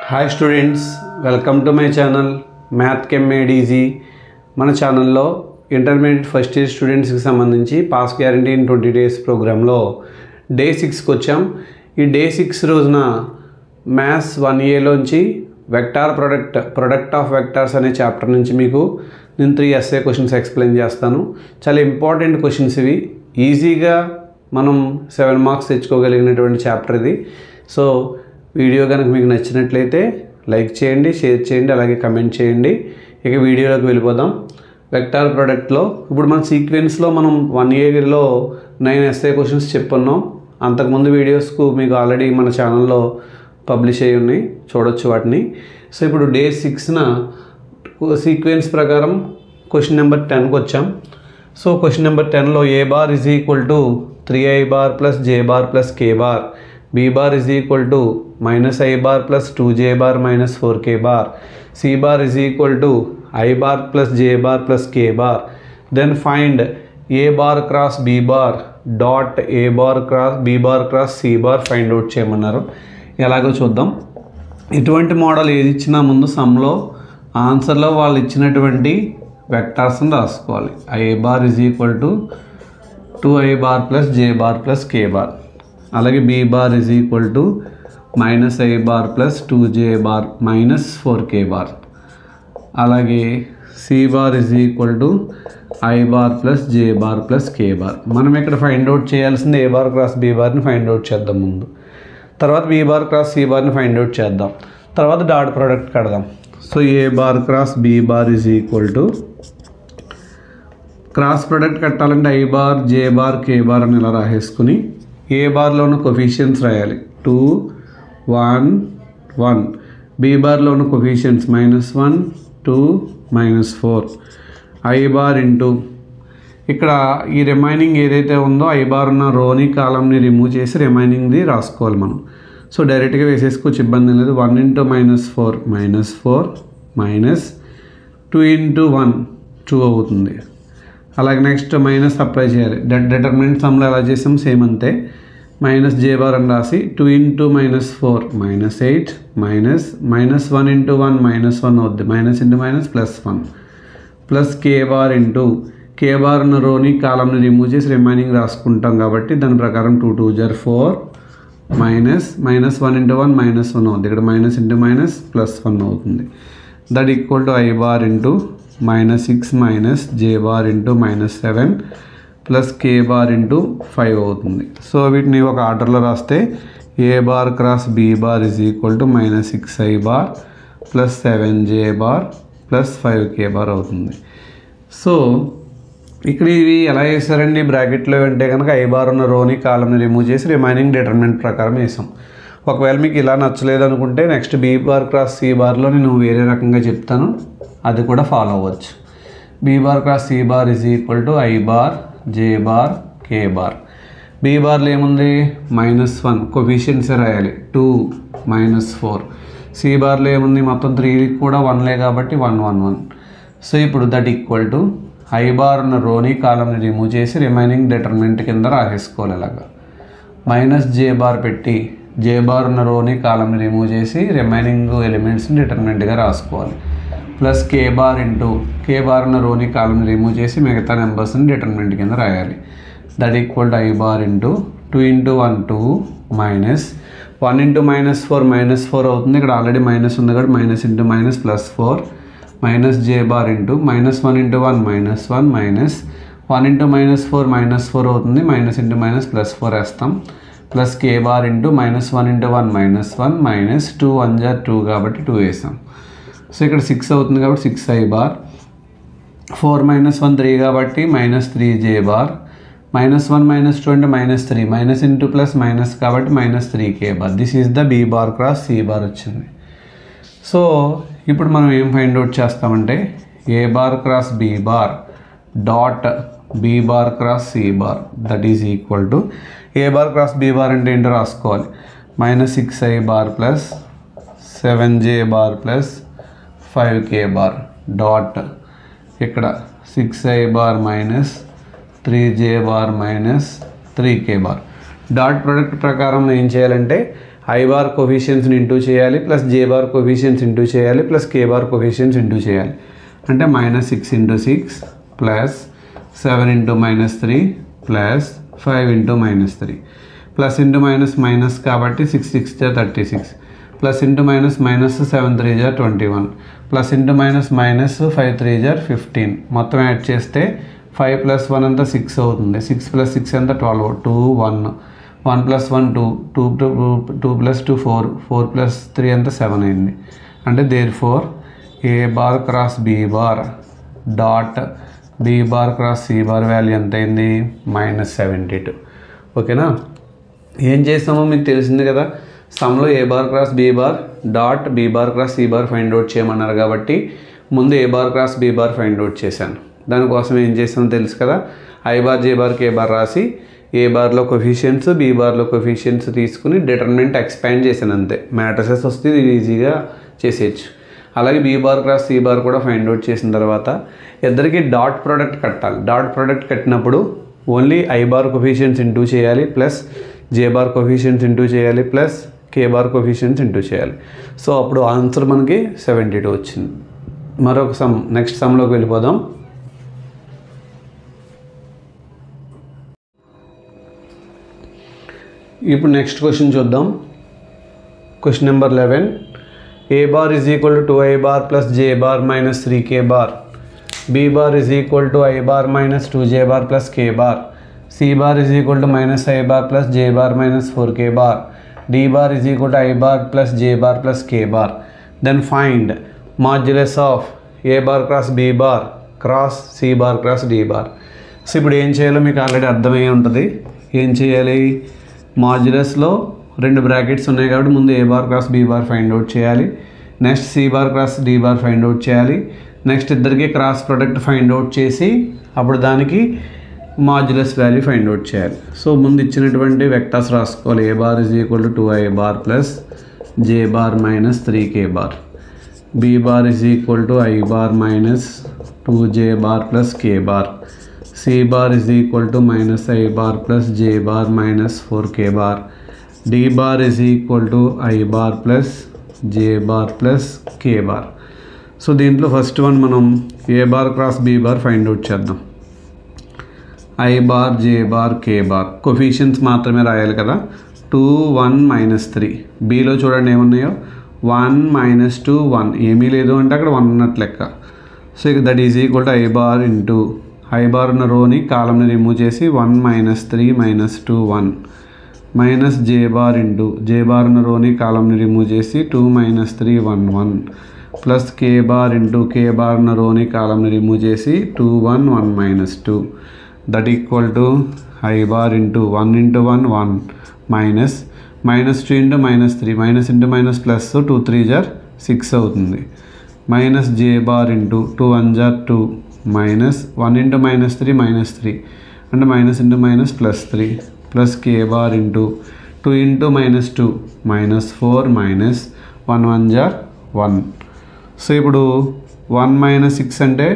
Hi students, welcome to my channel math chem made easy. మన ఛానల్లో intermediate first year స్టూడెంట్స్కి సంబంధించి pass guarantee in 20 days ప్రోగ్రాంలో day 6కి వచ్చాం. ఈ డే 6 రోజున మ్యాథ్స్ 1Aలోంచి వెక్టార్ ప్రొడక్ట్ ఆఫ్ వెక్టార్స్ అనే చాప్టర్ నుంచి మీకు నేను 3 essay క్వశ్చన్స్ ఎక్స్ప్లెయిన్ చేస్తాను. చాలా ఇంపార్టెంట్ క్వశ్చన్స్ ఇవి. ఈజీగా మనం 7 marks తెచ్చుకోగలిగినటువంటి చాప్టర్ ఇది. సో వీడియో కనుక మీకు నచ్చినట్లయితే లైక్ చేయండి, షేర్ చేయండి, అలాగే కమెంట్ చేయండి. ఇక వీడియోలోకి వెళ్ళిపోదాం. వెక్టార్ ప్రొడక్ట్లో ఇప్పుడు మన సీక్వెన్స్లో మనం 1Aలో 9 essay క్వశ్చన్స్ చెప్పున్నాం. అంతకుముందు వీడియోస్కు మీకు ఆల్రెడీ మన ఛానల్లో పబ్లిష్ అయ్యి ఉన్నాయి, చూడొచ్చు వాటిని. సో ఇప్పుడు డే 6న సీక్వెన్స్ ప్రకారం క్వశ్చన్ నెంబర్ 10కి వచ్చాం. సో క్వశ్చన్ నెంబర్ 10లో A bar is equal to 3I bar plus J bar plus K bar, B bar is equal to minus I bar plus 2J bar minus 4K bar, C bar is equal to I bar plus J bar plus K bar. Then find A bar cross B bar dot A bar cross B bar cross C bar find out చేయమన్నారు. ఎలాగో చూద్దాం. ఇటువంటి model ఏది ఇచ్చినా ముందు సమ్లో ఆన్సర్లో వాళ్ళు ఇచ్చినటువంటి వెక్టార్స్ని రాసుకోవాలి. I bar is equal to 2I bar plus J bar plus K bar, అలాగే B bar is equal to minus I bar plus 2J bar minus 4K bar, అలాగే C bar is equal to I bar plus J bar plus K bar. మనం ఇక్కడ find out చేయాల్సింది A bar cross B బార్ని find out చేద్దాం ముందు, తర్వాత B bar cross C బార్ని find out చేద్దాం, తర్వాత డాట్ ప్రోడక్ట్ కడదాం. So A bar cross B bar is equal to, cross product కట్టాలంటే I bar J bar K bar అని ఇలా రాసేసుకుని ఏ బార్లో ఉన్న కొఫిషియన్స్ రాయాలి. 2 1 1. బి బార్లో ఉన్న కొఫిషియన్స్ -1 2 -4. I బార్ ఇంటూ ఇక్కడ ఈ రిమైనింగ్ ఏదైతే ఉందో I బార్ ఉన్న రోని కాలంని రిమూవ్ చేసి రిమైనింగ్ది రాసుకోవాలి మనం. సో డైరెక్ట్గా వేసేసుకోవచ్చు, ఇబ్బంది లేదు. 1 × -4 -4 మైనస్ 2 × 1 2 అవుతుంది. అలాగే నెక్స్ట్ మైనస్ అప్లై చేయాలి. డిటర్మినెంట్ సమ్లో ఎలా చేసాం సేమ్ అంతే. మైనస్ J బార్ అని రాసి 2 × -4 -8 మైనస్ -1 × 1 -1 అవుద్ది. Minus into minus +1 plus K bar into K bar ఉన్న రోని కాలంని రిమూవ్ చేసి రిమైనింగ్ రాసుకుంటాం కాబట్టి దాని ప్రకారం 2 2 × 4 మైనస్ -1 × 1 -1 అవుతుంది. ఇక్కడ మైనస్ ఇంటూ మైనస్ +1 అవుతుంది. That equal to I bar into -6 minus J bar into -7 plus K bar into 5 అవుతుంది. సో వీటిని ఒక ఆర్డర్లో రాస్తే A bar cross B bar is equal to -6I bar plus 7J bar plus 5K bar అవుతుంది. So ఇక్కడ ఇవి ఎలా వేసారండి బ్రాకెట్లో అంటే కనుక I బార్ ఉన్న రోని కాలంని రిమూవ్ చేసి రిమైనింగ్ డిటర్మినెంట్ ప్రకారం వేసాం. ఒకవేళ మీకు ఇలా నచ్చలేదు అనుకుంటే next B bar cross C బార్లో నేను వేరే రకంగా చెప్తాను, అది కూడా ఫాలో అవ్వచ్చు. B bar cross C bar is equal to I bar J bar K bar. B బార్లో ఏముంది -1 కొఫిషియన్స్ రాయాలి 2 -4. C బార్లో ఏముంది మొత్తం 3 కూడా 1లే కాబట్టి 1 1 1. సో ఇప్పుడు that equal to I bar ఉన్న రోని కాలంని రిమూవ్ చేసి రిమైనింగ్ డిటర్మినెంట్ కింద రాసేసుకోవాలి. ఇలాగా మైనస్ J బార్ పెట్టి J బార్ ఉన్న రోని కాలంని రిమూవ్ చేసి రిమైనింగ్ ఎలిమెంట్స్ని డిటర్మినెంట్గా రాసుకోవాలి. Plus K bar into K bar ఉన్న రోని కాలంని రిమూవ్ చేసి మిగతా నెంబర్స్ని డిటర్మినెంట్ కింద రాయాలి. That equal to I bar into 2 × 1 2 minus 1 × -4 అవుతుంది. ఇక్కడ ఆల్రెడీ మైనస్ ఉంది కాబట్టి minus into minus +4 minus J bar into -1 × 1 -1 minus 1 × -4 అవుతుంది. మైనస్ ఇంటూ మైనస్ +4 వేస్తాం. Plus K bar into -1 × 1 -1 minus 2 1 × 2 కాబట్టి 2 వేసాం. సో ఇక్కడ 6 అవుతుంది కాబట్టి 6I బార్, 4 -1 3 కాబట్టి -3J బార్, -1 -2 అంటే -3 మైనస్ ఇంటూ ప్లస్ మైనస్ కాబట్టి -3K bar. This is the B bar cross C bar వచ్చింది. సో ఇప్పుడు మనం ఏం ఫైండ్ అవుట్ చేస్తామంటే A bar cross B bar dot B bar cross C bar that is equal to A bar cross B bar అంటే ఏంటో రాసుకోవాలి. -6I bar plus 7J bar plus 5K bar dot ఇక్కడ 6I bar minus 3J bar minus 3K bar. Dot product ప్రకారం ఏం చేయాలంటే I bar కోఫిషియన్స్ని into చేయాలి, plus J bar coefficients into చేయాలి, plus K bar coefficients into చేయాలి. అంటే -6 × 6 plus 7 × -3 plus 5 × -3 plus into minus కాబట్టి 6 6 × 36 plus into minus 7 3 × 21 plus into minus 5 3 × 15. మొత్తం add చేస్తే 5 + 1 అంతా 6 అవుతుంది. 6 + 6 అంతా 12, 2 1 1 + 1 2 2 + 2 4 4 + 3 అంతా 7 అయింది. అంటే therefore A bar cross B bar dot B bar cross C bar value ఎంత అయింది? -72. ఓకేనా? ఏం చేస్తామో మీకు తెలిసింది కదా, సమ్లో A bar cross B bar dot B bar cross C bar find out చేయమన్నారు కాబట్టి ముందు A bar cross B bar find out చేశాను. దానికోసం ఏం చేస్తామో తెలుసు కదా, I bar J bar K bar రాసి ఏ బార్లో కొఫిషియన్స్ బి బార్లో కొఫిషియన్స్ తీసుకుని డిటర్మినెంట్ ఎక్స్పాండ్ చేశాను అంతే. మ్యాట్రిసెస్ వస్తే ఇది ఈజీగా చేసేయచ్చు. అలాగే B bar cross C bar కూడా ఫైండ్ అవుట్ చేసిన తర్వాత ఇద్దరికి డాట్ ప్రోడక్ట్ కట్టాలి. డాట్ ప్రోడక్ట్ కట్టినప్పుడు only I bar coefficients into చేయాలి, plus J bar coefficients into చేయాలి, plus K bar coefficients into చేయాలి. సో అప్పుడు ఆన్సర్ మనకి 72 వచ్చింది. మరొక సమ్, నెక్స్ట్ సమ్లోకి వెళ్ళిపోదాం. ఇప్పుడు నెక్స్ట్ క్వశ్చన్ చూద్దాం. Question number 11. A bar is equal to 2i bar plus J bar minus 3k bar. B bar is equal to I bar minus 2j bar plus k bar. C bar is equal to -i bar plus j bar minus 4k bar. D bar is equal to I bar plus j bar plus k bar. Then find modulus of A bar cross B bar cross C bar cross D bar. So ఇప్పుడు ఏం చేయాలో మీకు already అర్థమయ్యే ఉంటుంది. ఏం చేయాలి? మాడ్యులస్లో 2 brackets ఉన్నాయి కాబట్టి ముందు A bar cross B bar find out చేయాలి, next C bar cross D bar find out చేయాలి, నెక్స్ట్ ఇద్దరికి క్రాస్ ప్రొడక్ట్ ఫైండ్ అవుట్ చేసి అప్పుడు దానికి మాడ్యులస్ వాల్యూ ఫైండ్ అవుట్ చేయాలి. సో ముందు ఇచ్చినటువంటి వెక్టర్స్ రాసుకోవాలి. A bar is equal to 2i bar plus J bar minus 3k bar. B bar is equal to I bar minus 2j bar plus k bar. C bar is equal to -i bar plus j bar minus 4k bar. D bar is equal to I bar plus j bar plus k bar. So దీంట్లో first one మనం A bar cross B bar find out చేద్దాం. I bar J bar K bar coefficients మాత్రమే రాయాలి కదా. 2 1 -3. Below చూడండి ఏమున్నాయో 1 -2 1 ఏమీ లేదు అంటే అక్కడ 1 ఉన్నట్లు లెక్క. సో ఇక that is equal to I bar into I bar ఉన్న రోని కాలంని రిమూవ్ చేసి 1 -3 -2 1 minus J bar into J bar ఉన్న రోని కాలంని రిమూవ్ చేసి 2 -3 1 1 plus K bar into K bar ఉన్న రోని కాలంని రిమూవ్ చేసి 2 1 1 -2 that equal to I bar into 1 × 1 1 minus -2 × -3 minus into minus plus 2 3 = 6 అవుతుంది. Minus J bar into 2 1 = 2 minus 1 × -3 -3 అంటే minus into minus plus 3 plus K bar into 2 × -2 -4 minus 1 1 = 1. So ఇప్పుడు 1 - 6 అంటే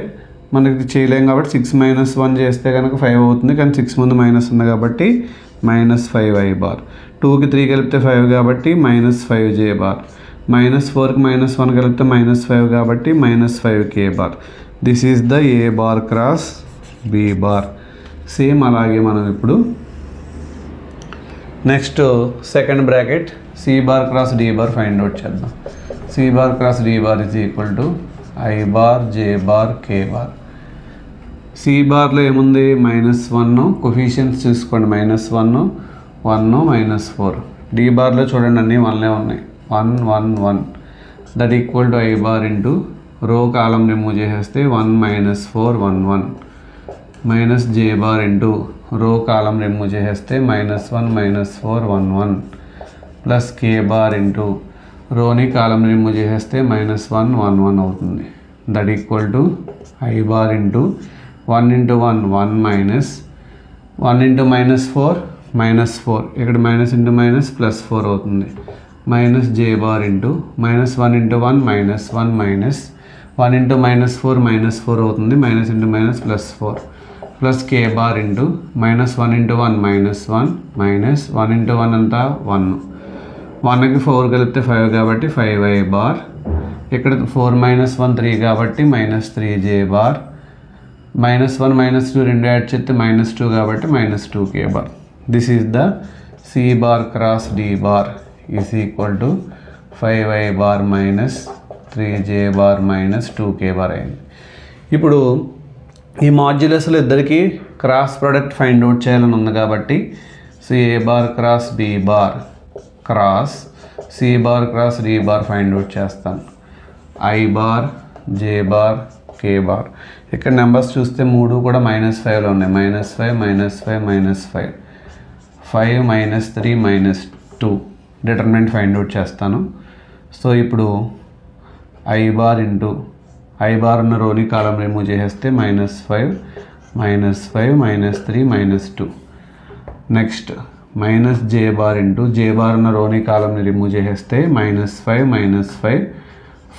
మనకి చేయలేం కాబట్టి 6 - 1 చేస్తే కనుక 5 అవుతుంది. కానీ 6 ముందు మైనస్ ఉంది కాబట్టి -5i బార్. 2కి 3 కలిపితే 5 కాబట్టి -5j బార్. -4కి -1 కలిపితే -5 కాబట్టి -5k bar. This is the A bar cross B bar. Same అలాగే మనం ఇప్పుడు next second bracket C bar cross D bar find out చేద్దాం. C bar cross D bar is equal to I bar J bar K bar. C బార్లో ఏముంది? -1 coefficients చూసుకోండి, -1 1 -4. D బార్లో చూడండి అన్నీ 1లే ఉన్నాయి, 1 1 1 that equal to I bar into రో కాలం remove చేసేస్తే 1 -4 1 1 మైనస్ జే బార్ ఇంటూ రో కాలం రిమూవ్ చేసేస్తే -1 -4 1 1 ప్లస్ కే బార్ ఇంటూ రోని కాలం రిమూవ్ చేసేస్తే -1 1 1 అవుతుంది. That equal to I bar into 1 × 1 1 minus 1 × -4 ఇక్కడ మైనస్ ఇంటూ మైనస్ ప్లస్ 4 అవుతుంది. Minus J bar into -1 × 1 -1 minus 1 × -4 అవుతుంది. Minus into minus plus 4 plus K bar into -1 × 1 -1 minus 1 × 1 అంతా 1 1కి 4 కలిపితే 5 కాబట్టి 5i బార్. ఇక్కడ 4 - 1 3 కాబట్టి -3j బార్. -1 -2 రెండు యాడ్ చేస్తే -2 కాబట్టి -2k bar. This is the C bar cross D bar is equal to 5i bar -3j bar -2k bar అయింది. ఇప్పుడు ఈ మాడ్యులస్లో ఇద్దరికి క్రాస్ ప్రోడక్ట్ ఫైండ్ అవుట్ చేయాలని ఉంది కాబట్టి C bar cross B bar cross C bar cross D bar find out చేస్తాను. I bar J bar K bar. ఇక్కడ numbers చూస్తే 3 కూడా -5లో ఉన్నాయి. -5 -5 -5 5 -3 -2 డిటర్మినెంట్ ఫైండ్ అవుట్ చేస్తాను. సో ఇప్పుడు I bar into I bar ఉన్న రోని కాలం రిమూవ్ చేసేస్తే -5 -5 -3 -2. Next -j bar into J bar ఉన్న రోని కాలంని రిమూవ్ చేసేస్తే -5 -5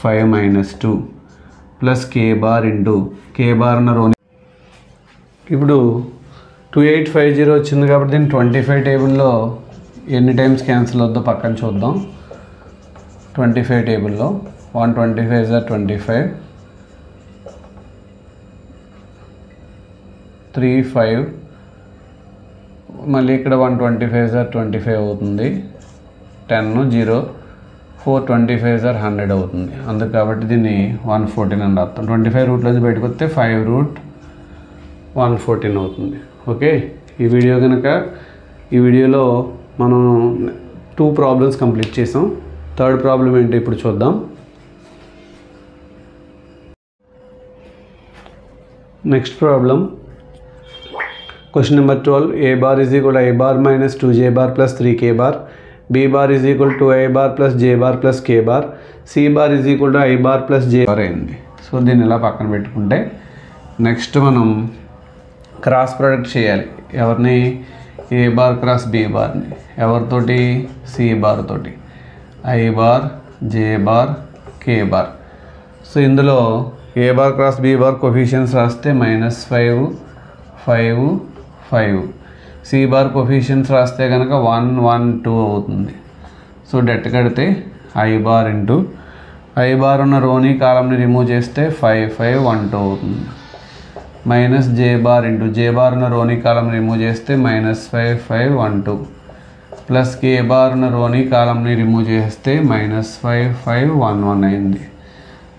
5 -2 plus K bar into K bar ఉన్న రోని. ఇప్పుడు 2850 వచ్చింది కాబట్టి దీన్ని 25 టేబుల్లో ఎన్ని టైమ్స్ క్యాన్సిల్ అవుద్దో పక్కన చూద్దాం. 25 టేబుల్లో 125 = 25 3 5 మళ్ళీ ఇక్కడ 125 = 25 అవుతుంది. 10 0 4 25 = 100 అవుతుంది. అందుకు కాబట్టి దీన్ని 114 అని రాస్తాం. 25 రూట్లోంచి బయటకు వస్తే 5√114 అవుతుంది. ఓకే, ఈ వీడియోలో మనం 2 ప్రాబ్లమ్స్ కంప్లీట్ చేసాం. థర్డ్ ప్రాబ్లం ఏంటి ఇప్పుడు చూద్దాం. Next problem question number 12. A bar is equal to I bar minus 2J bar plus 3K bar. B bar is equal to I bar plus J bar plus K bar. C bar is equal to I bar plus J bar అయింది. So దీన్ని ఇలా పక్కన పెట్టుకుంటే next మనం cross product చేయాలి. ఎవరిని? A bar cross B బార్ని. ఎవరితోటి? C bar తోటి. I bar J bar K bar. So ఇందులో A bar cross B bar coefficients రాస్తే -5 5 5. C బార్ కోఫిషియన్స్ రాస్తే కనుక 1 1 2 అవుతుంది. సో డెట్ కడితే I bar into I bar ఉన్న రోని కాలంని రిమూవ్ చేస్తే 5 5 1 2 అవుతుంది. -J bar into J bar ఉన్న రోని కాలం రిమూవ్ చేస్తే -5 5 1 2 ప్లస్ K బార్ ఉన్న రోని కాలంని రిమూవ్ చేస్తే -5 5 1 1 అయింది.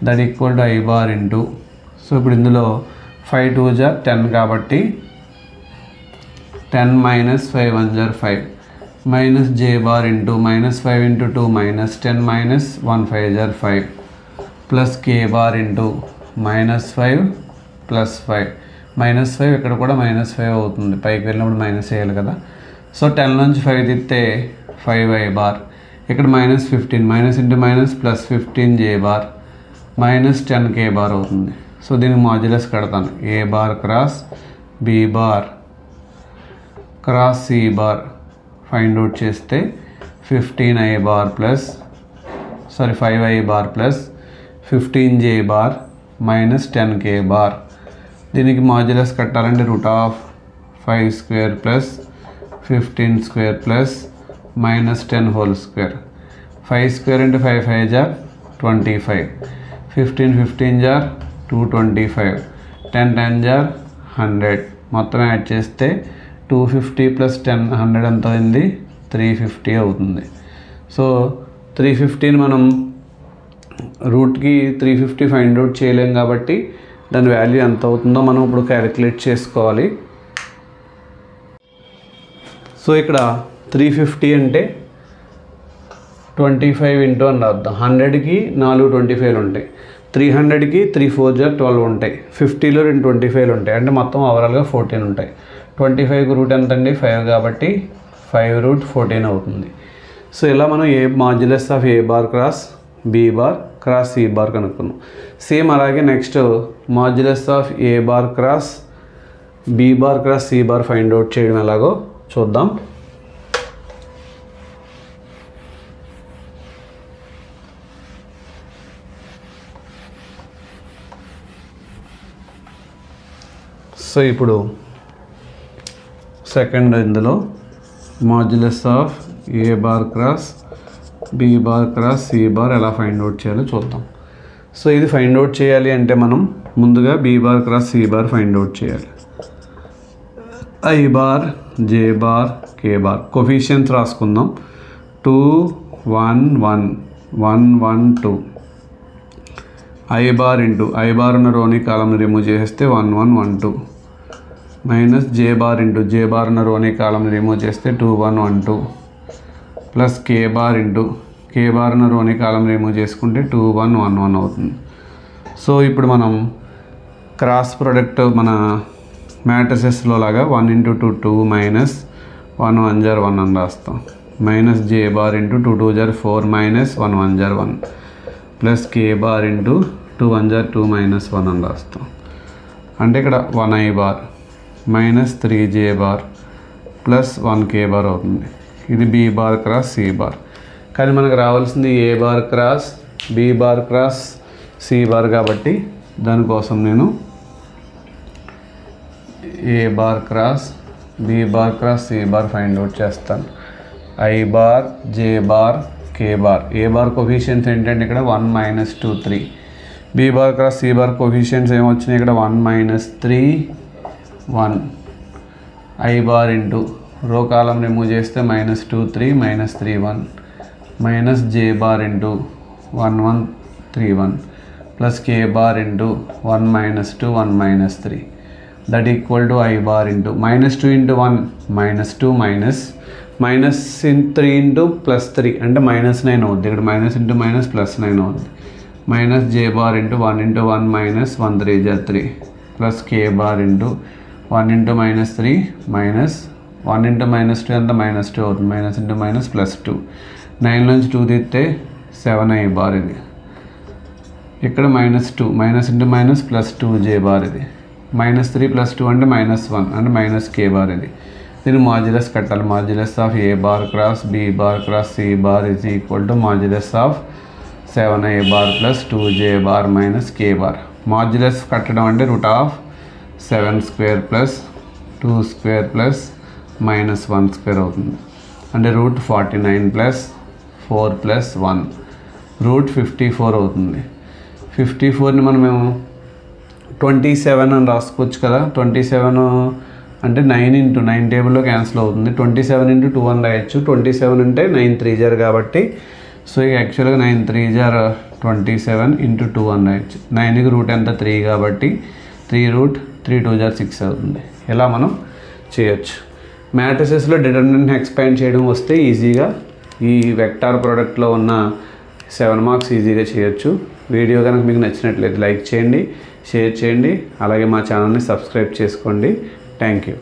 That equal to I bar into. So ఇప్పుడు ఇందులో 5 2 = 10 కాబట్టి 10 - 5 1 = 5 -J bar into -5 × 2 -10 -1 5 = 5 plus K bar into -5 plus 5 -5 ఇక్కడ కూడా -5 అవుతుంది. పైకి వెళ్ళినప్పుడు మైనస్ వేయాలి కదా. సో 10 నుంచి 5 తీస్తే 5i బార్. ఇక్కడ -15 -× plus 15J bar -10K bar అవుతుంది. సో దీనికి మాడ్యులస్ కడతాను. A bar cross B bar cross C bar find out చేస్తే 15i bar plus 5i bar plus 15J bar -10K bar. దీనికి మాడ్యులస్ కట్టాలంటే √5² plus 15² plus -10 whole square. 5² × 5 5 = 25 15 15 = 225 10 10 = 100. మొత్తం add చేస్తే 250 plus 10 100 ఎంత అయింది? 350 అవుతుంది. సో 350ని మనం రూట్కి 350 ఫైండ్ అవుట్ చేయలేం కాబట్టి దాని వాల్యూ ఎంత అవుతుందో మనం ఇప్పుడు క్యాలిక్యులేట్ చేసుకోవాలి. సో ఇక్కడ 350 అంటే 25 ఇంటూ అని రాద్దాం. 100కి 4 25లు ఉంటాయి. 300కి 3 4 = 12 ఉంటాయి. 50లో 2 25లు ఉంటాయి. అంటే మొత్తం ఓవరాల్గా 14 ఉంటాయి. 25కి రూట్ ఎంత అండి? 5 కాబట్టి 5√14 అవుతుంది. సో ఇలా మనం A modulus of A bar cross B bar cross C bar కనుక్కున్నాం. సేమ్ అలాగే next modulus of A bar cross B bar cross C bar find out చేయడం ఎలాగో చూద్దాం. సో ఇప్పుడు సెకండ్ ఇందులో modulus of A bar cross B bar cross C bar ఎలా find out చేయాలో చూద్దాం. సో ఇది ఫైండ్ అవుట్ చేయాలి అంటే మనం ముందుగా B bar cross C bar find out చేయాలి. I bar J bar K bar coefficients రాసుకుందాం. 2 1 1 1 1 2 I bar into I bar ఉన్న రోని కాలంని రిమూవ్ చేస్తే 1 1 1 2 minus J bar into J bar ఉన్న రోని కాలంని రిమూవ్ చేస్తే 2 1 1 2 plus K bar into K bar ఉన్న రోని కాలం రిమూవ్ చేసుకుంటే 2 1 1 1 అవుతుంది. సో ఇప్పుడు మనం క్రాస్ ప్రోడక్ట్ మన మ్యాట్రిసెస్లో లాగా 1 × 2 2 మైనస్ 1 1 * 1 అని రాస్తాం. Minus J bar into 2 2 * 4 minus 1 1 * 1 plus K bar into 2 1 * 2 minus 1 అని రాస్తాం. అంటే ఇక్కడ 1 I bar minus 3 J bar plus 1 K bar అవుతుంది. ఇది B bar cross C bar. కానీ మనకు రావాల్సింది A bar cross B bar cross C bar కాబట్టి దానికోసం నేను A bar cross B bar cross C bar find out చేస్తాను. I bar J bar K bar. A bar coefficients ఏంటంటే ఇక్కడ 1 - 2 3. B bar cross C bar coefficients ఏమొచ్చినాయి ఇక్కడ 1 - 3 1. I bar into రో కాలం remove చేస్తే -2 3 -3 1 minus J bar into 1 1 3 1 plus K bar into 1 - 2 1 - 3 that equal to I bar into -2 × 1 -2 -3 into +3 అంటే -9 అవుద్ది. ఇక్కడ minus into minus +9 అవుద్ది. Minus J bar into 1 × 1 minus 1 3 = 3 plus K bar into 1 × -3 minus 1 × -2 అంతా -2 అవుతుంది. Minus into minus +2 9 నుంచి 2 తీస్తే 7 I bar. ఇది ఇక్కడ -2 minus into minus +2 J bar. ఇది -3 + 2 అంటే -1 అంటే మైనస్ కే బార్. ఇది దీన్ని మాడ్యులస్ కట్టాలి. Modulus of A bar cross B bar cross C bar is equal to modulus of 7 I bar plus 2 J bar minus K bar. Modulus కట్టడం అంటే √7² plus 2² plus -1² అవుతుంది. అంటే √49 ప్లస్ 4 ప్లస్ 1 √54 అవుతుంది. 54ని మనమేమో 27 అని రాసుకోవచ్చు కదా. 27 అంటే 9 × 9 టేబుల్లో క్యాన్సిల్ అవుతుంది. 27 × 2 అని రాయొచ్చు. 27 అంటే 9 3 * కాబట్టి సో యాక్చువల్గా 9 3 * 27 × 2 అని రాయొచ్చు. 9కి రూట్ ఎంత 3 కాబట్టి 3√3 2 * 6 అవుతుంది. ఇలా మనం చేయొచ్చు. మ్యాట్రిసెస్లో డిటర్మినెంట్ని ఎక్స్పాండ్ చేయడం వస్తే ఈజీగా ఈ వెక్టార్ ప్రోడక్ట్లో ఉన్న 7 మార్క్స్ ఈజీగా చేయొచ్చు. వీడియో కనుక మీకు నచ్చినట్లయితే లైక్ చేయండి, షేర్ చేయండి, అలాగే మా ఛానల్ని సబ్స్క్రైబ్ చేసుకోండి. Thank you.